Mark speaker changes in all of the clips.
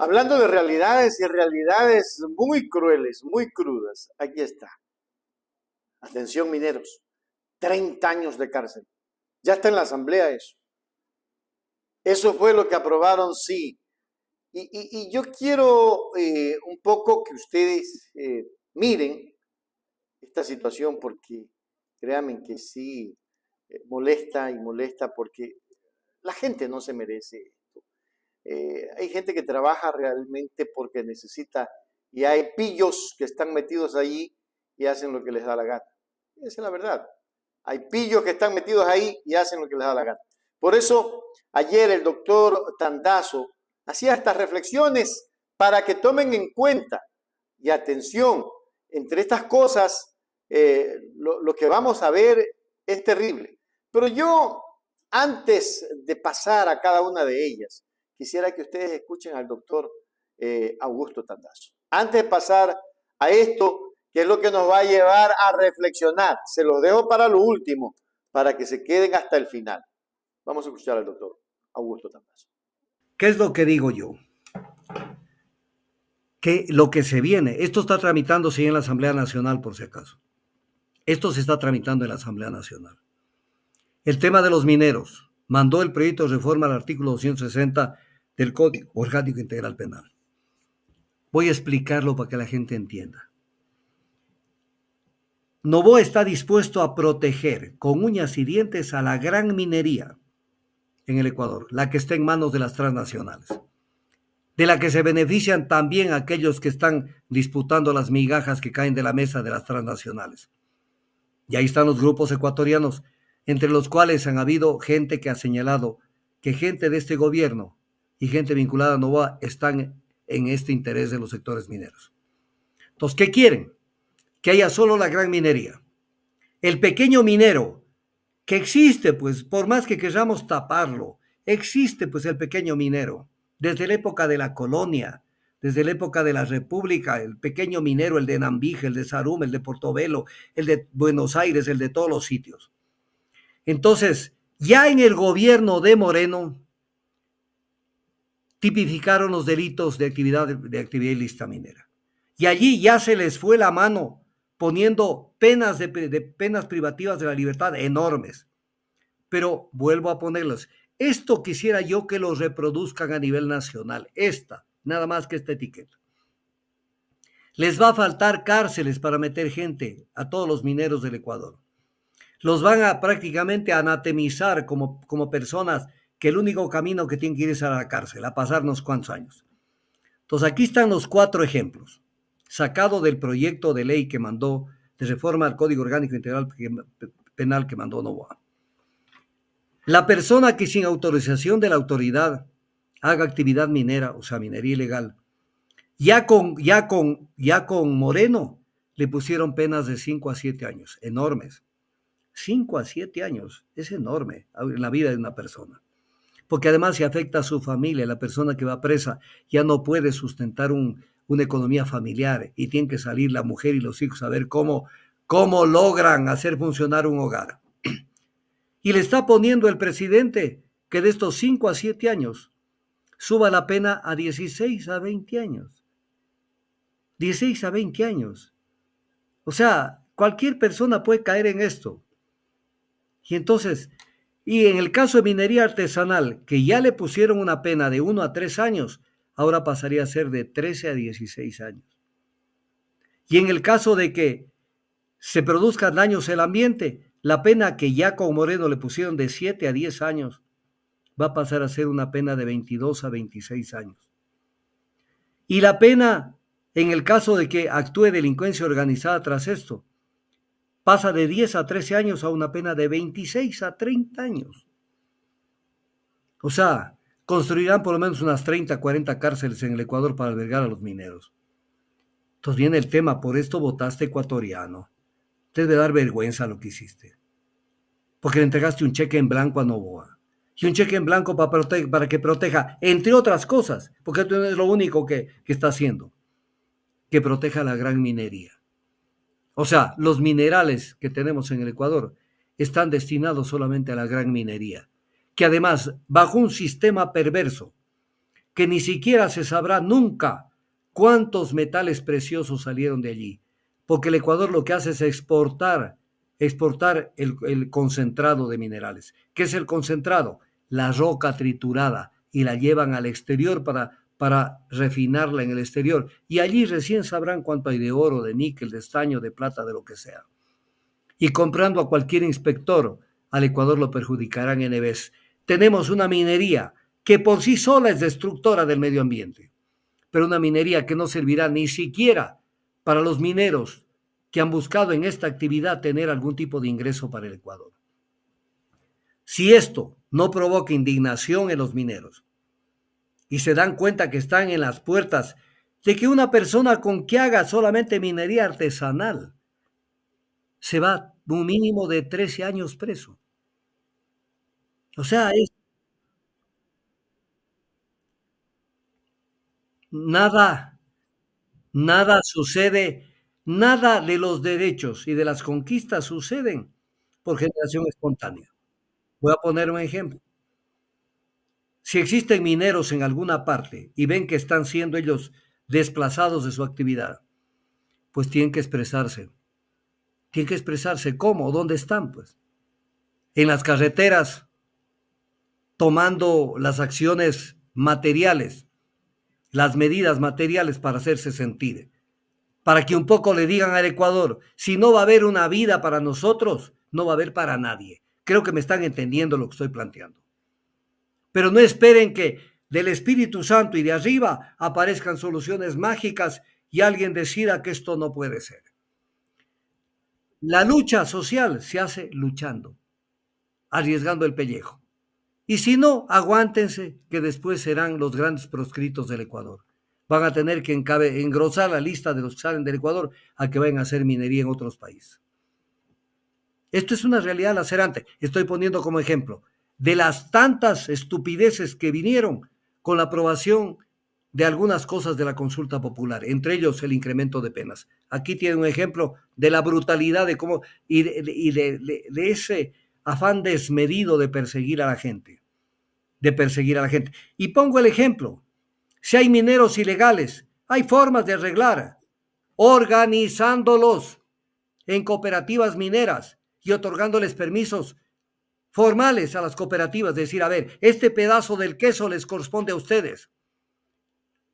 Speaker 1: Hablando de realidades y realidades muy crueles, muy crudas, aquí está. Atención mineros, 30 años de cárcel. Ya está en la asamblea eso. Eso fue lo que aprobaron, sí. Y yo quiero un poco que ustedes miren esta situación porque créanme que sí molesta y molesta porque la gente no se merece esto. Hay gente que trabaja realmente porque necesita y hay pillos que están metidos allí y hacen lo que les da la gana. Esa es la verdad. Hay pillos que están metidos ahí y hacen lo que les da la gana. Por eso ayer el doctor Tandazo hacía estas reflexiones para que tomen en cuenta y atención, entre estas cosas, lo que vamos a ver es terrible. Pero yo, antes de pasar a cada una de ellas, quisiera que ustedes escuchen al doctor Augusto Tandazo. Antes de pasar a esto, que es lo que nos va a llevar a reflexionar, se los dejo para lo último, para que se queden hasta el final. Vamos a escuchar al doctor Augusto Tandazo.
Speaker 2: ¿Qué es lo que digo yo? Que lo que se viene, esto está tramitándose en la Asamblea Nacional, por si acaso. Esto se está tramitando en la Asamblea Nacional. El tema de los mineros. Mandó el proyecto de reforma al artículo 260 del Código Orgánico Integral Penal. Voy a explicarlo para que la gente entienda. Novoa está dispuesto a proteger con uñas y dientes a la gran minería en el Ecuador, la que está en manos de las transnacionales, de la que se benefician también aquellos que están disputando las migajas que caen de la mesa de las transnacionales. Y ahí están los grupos ecuatorianos, entre los cuales han habido gente que ha señalado que gente de este gobierno y gente vinculada a Novoa están en este interés de los sectores mineros. Entonces, ¿qué quieren? Que haya solo la gran minería. El pequeño minero, que existe, pues, por más que queramos taparlo, existe, pues, el pequeño minero. Desde la época de la colonia, desde la época de la República, el pequeño minero, el de Nambije, el de Sarum, el de Portobelo, el de Buenos Aires, el de todos los sitios. Entonces, ya en el gobierno de Moreno, tipificaron los delitos de actividad ilícita minera. Y allí ya se les fue la mano poniendo penas penas privativas de la libertad enormes. Pero vuelvo a ponerlos. Esto quisiera yo que lo reproduzcan a nivel nacional. Nada más que esta etiqueta. Les va a faltar cárceles para meter gente a todos los mineros del Ecuador. Los van a prácticamente anatemizar como personas que el único camino que tienen que ir es a la cárcel, a pasarnos cuántos años. Entonces aquí están los 4 ejemplos, sacado del proyecto de ley que mandó, de reforma al Código Orgánico Integral Penal que mandó Novoa. La persona que sin autorización de la autoridad haga actividad minera, o sea, minería ilegal, ya con Moreno le pusieron penas de 5 a 7 años, enormes. 5 a 7 años, es enorme en la vida de una persona. Porque además se afecta a su familia, la persona que va presa ya no puede sustentar una economía familiar y tiene que salir la mujer y los hijos a ver cómo logran hacer funcionar un hogar. Y le está poniendo el presidente que de estos 5 a 7 años suba la pena a 16 a 20 años. 16 a 20 años. O sea, cualquier persona puede caer en esto. Y entonces, y en el caso de minería artesanal, que ya le pusieron una pena de 1 a 3 años, ahora pasaría a ser de 13 a 16 años. Y en el caso de que se produzcan daños al ambiente, la pena que ya con Moreno le pusieron de 7 a 10 años, va a pasar a ser una pena de 22 a 26 años. Y la pena, en el caso de que actúe delincuencia organizada tras esto, pasa de 10 a 13 años a una pena de 26 a 30 años. O sea, construirán por lo menos unas 30, 40 cárceles en el Ecuador para albergar a los mineros. Entonces viene el tema, por esto votaste ecuatoriano. Te debe dar vergüenza lo que hiciste. Porque le entregaste un cheque en blanco a Novoa. Y un cheque en blanco para que proteja, entre otras cosas, porque esto no es lo único que está haciendo, que proteja la gran minería. O sea, los minerales que tenemos en el Ecuador están destinados solamente a la gran minería, que además, bajo un sistema perverso, que ni siquiera se sabrá nunca cuántos metales preciosos salieron de allí, porque el Ecuador lo que hace es exportar el concentrado de minerales. ¿Qué es el concentrado? La roca triturada y la llevan al exterior para refinarla en el exterior. Y allí recién sabrán cuánto hay de oro, de níquel, de estaño, de plata, de lo que sea. Y comprando a cualquier inspector, al Ecuador lo perjudicarán en vez. Tenemos una minería que por sí sola es destructora del medio ambiente, pero una minería que no servirá ni siquiera para los mineros que han buscado en esta actividad tener algún tipo de ingreso para el Ecuador. Si esto no provoca indignación en los mineros y se dan cuenta que están en las puertas de que una persona con que haga solamente minería artesanal se va un mínimo de 13 años preso. O sea, es nada, nada sucede, nada de los derechos y de las conquistas suceden por generación espontánea. Voy a poner un ejemplo. Si existen mineros en alguna parte y ven que están siendo ellos desplazados de su actividad, pues tienen que expresarse. Tienen que expresarse cómo, dónde están, pues. En las carreteras, tomando las acciones materiales, las medidas materiales para hacerse sentir, para que un poco le digan al Ecuador, si no va a haber una vida para nosotros, no va a haber para nadie. Creo que me están entendiendo lo que estoy planteando. Pero no esperen que del Espíritu Santo y de arriba aparezcan soluciones mágicas y alguien decida que esto no puede ser. La lucha social se hace luchando, arriesgando el pellejo. Y si no, aguántense que después serán los grandes proscritos del Ecuador. Van a tener que engrosar la lista de los que salen del Ecuador a que vayan a hacer minería en otros países. Esto es una realidad lacerante. Estoy poniendo como ejemplo de las tantas estupideces que vinieron con la aprobación de algunas cosas de la consulta popular, entre ellos el incremento de penas. Aquí tiene un ejemplo de la brutalidad de cómo de ese afán desmedido de perseguir a la gente, de perseguir a la gente. Y pongo el ejemplo, si hay mineros ilegales, hay formas de arreglar, organizándolos en cooperativas mineras y otorgándoles permisos formales a las cooperativas, de decir, a ver, este pedazo del queso les corresponde a ustedes,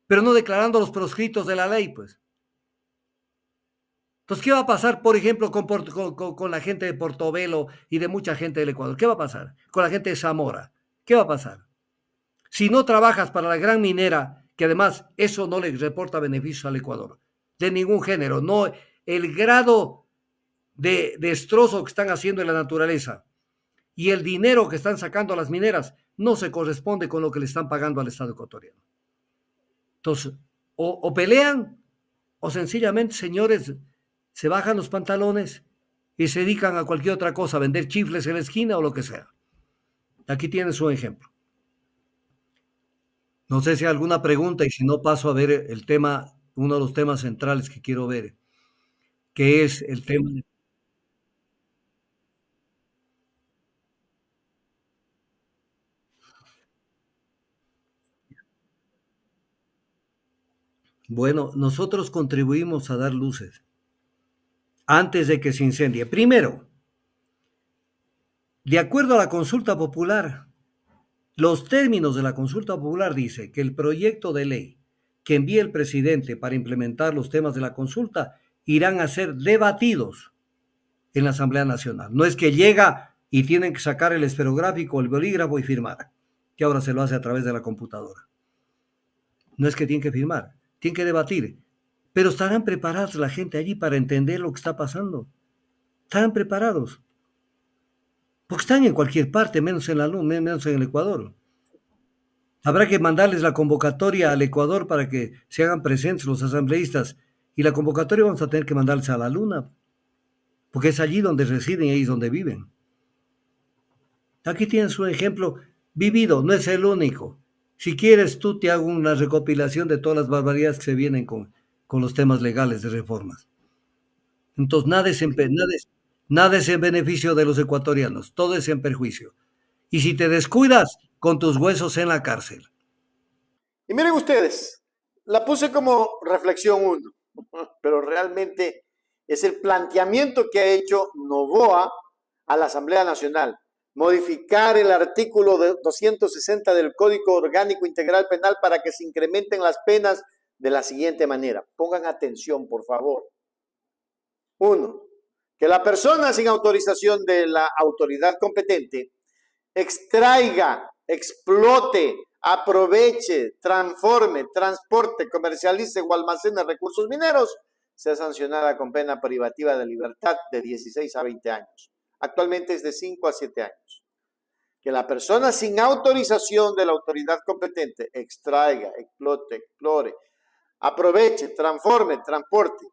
Speaker 2: pero no declarando los proscritos de la ley, pues. Entonces, ¿qué va a pasar, por ejemplo, con la gente de Portobelo y de mucha gente del Ecuador? ¿Qué va a pasar? Con la gente de Zamora. ¿Qué va a pasar? Si no trabajas para la gran minera, que además eso no le reporta beneficios al Ecuador, de ningún género, no el grado de destrozo que están haciendo en la naturaleza y el dinero que están sacando a las mineras no se corresponde con lo que le están pagando al Estado ecuatoriano. Entonces, o pelean o sencillamente, señores, se bajan los pantalones y se dedican a cualquier otra cosa, a vender chifles en la esquina o lo que sea. Aquí tienes un ejemplo. No sé si hay alguna pregunta y si no paso a ver el tema, uno de los temas centrales que quiero ver, que es el tema. Bueno, nosotros contribuimos a dar luces antes de que se incendie. Primero, de acuerdo a la consulta popular, los términos de la consulta popular dice que el proyecto de ley que envíe el presidente para implementar los temas de la consulta irán a ser debatidos en la Asamblea Nacional. No es que llega y tienen que sacar el esferográfico, el bolígrafo y firmar, que ahora se lo hace a través de la computadora. No es que tienen que firmar, tienen que debatir, pero estarán preparados la gente allí para entender lo que está pasando. Estarán preparados, porque están en cualquier parte, menos en menos en el Ecuador. Habrá que mandarles la convocatoria al Ecuador para que se hagan presentes los asambleístas y la convocatoria vamos a tener que mandarles a la luna, porque es allí donde residen y ahí es donde viven. Aquí tienes un ejemplo vivido, no es el único. Si quieres, tú te hago una recopilación de todas las barbaridades que se vienen con los temas legales de reformas. Entonces, nada es en beneficio de los ecuatorianos, todo es en perjuicio. Y si te descuidas, con tus huesos en la cárcel.
Speaker 1: Y miren ustedes, la puse como reflexión 1, pero realmente es el planteamiento que ha hecho Novoa a la Asamblea Nacional. Modificar el artículo 260 del Código Orgánico Integral Penal para que se incrementen las penas de la siguiente manera. Pongan atención, por favor. 1. Que la persona sin autorización de la autoridad competente extraiga, explote, aproveche, transforme, transporte, comercialice o almacene recursos mineros, sea sancionada con pena privativa de libertad de 16 a 20 años. Actualmente es de 5 a 7 años. Que la persona sin autorización de la autoridad competente extraiga, explote, explore, aproveche, transforme, transporte.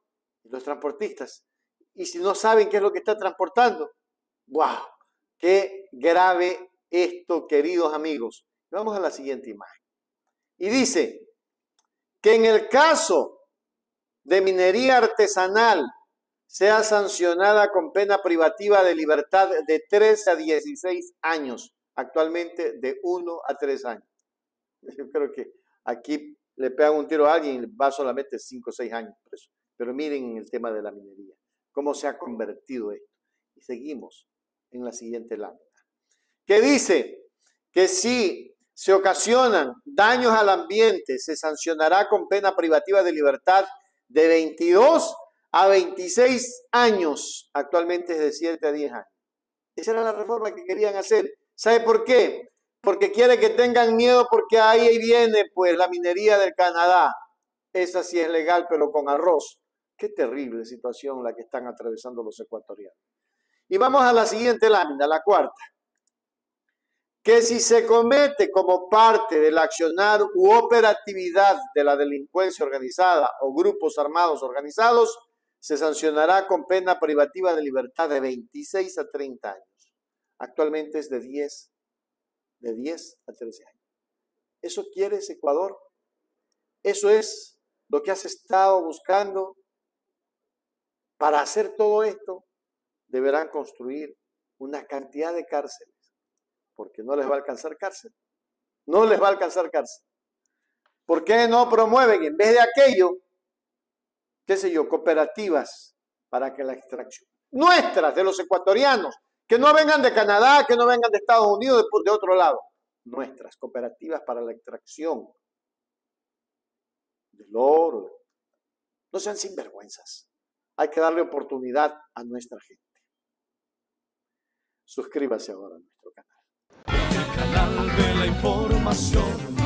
Speaker 1: Y los transportistas, y si no saben qué es lo que está transportando, ¡wow! ¡Qué grave esto, queridos amigos! Vamos a la siguiente imagen. Y dice que en el caso de minería artesanal sea sancionada con pena privativa de libertad de 3 a 16 años, actualmente de 1 a 3 años. Yo creo que aquí le pegan un tiro a alguien y va solamente 5 o 6 años preso. Pero miren el tema de la minería, cómo se ha convertido esto. Y seguimos en la siguiente lámina, que dice que si se ocasionan daños al ambiente, se sancionará con pena privativa de libertad de 22 a 26 años, actualmente es de 7 a 10 años. Esa era la reforma que querían hacer. ¿Sabe por qué? Porque quiere que tengan miedo, porque ahí viene pues la minería del Canadá. Esa sí es legal, pero con arroz. Qué terrible situación la que están atravesando los ecuatorianos. Y vamos a la siguiente lámina, la cuarta. Que si se comete como parte del accionar u operatividad de la delincuencia organizada o grupos armados organizados, se sancionará con pena privativa de libertad de 26 a 30 años. Actualmente es de 10 a 13 años. ¿Eso quieres, Ecuador? ¿Eso es lo que has estado buscando? Para hacer todo esto, deberán construir una cantidad de cárceles, porque no les va a alcanzar cárcel. No les va a alcanzar cárcel. ¿Por qué no promueven, en vez de aquello, qué sé yo, cooperativas para que la extracción nuestras, de los ecuatorianos, que no vengan de Canadá, que no vengan de Estados Unidos, de otro lado, nuestras cooperativas para la extracción del oro? No sean sinvergüenzas. Hay que darle oportunidad a nuestra gente. Suscríbase ahora a nuestro canal.
Speaker 3: El canal de la información.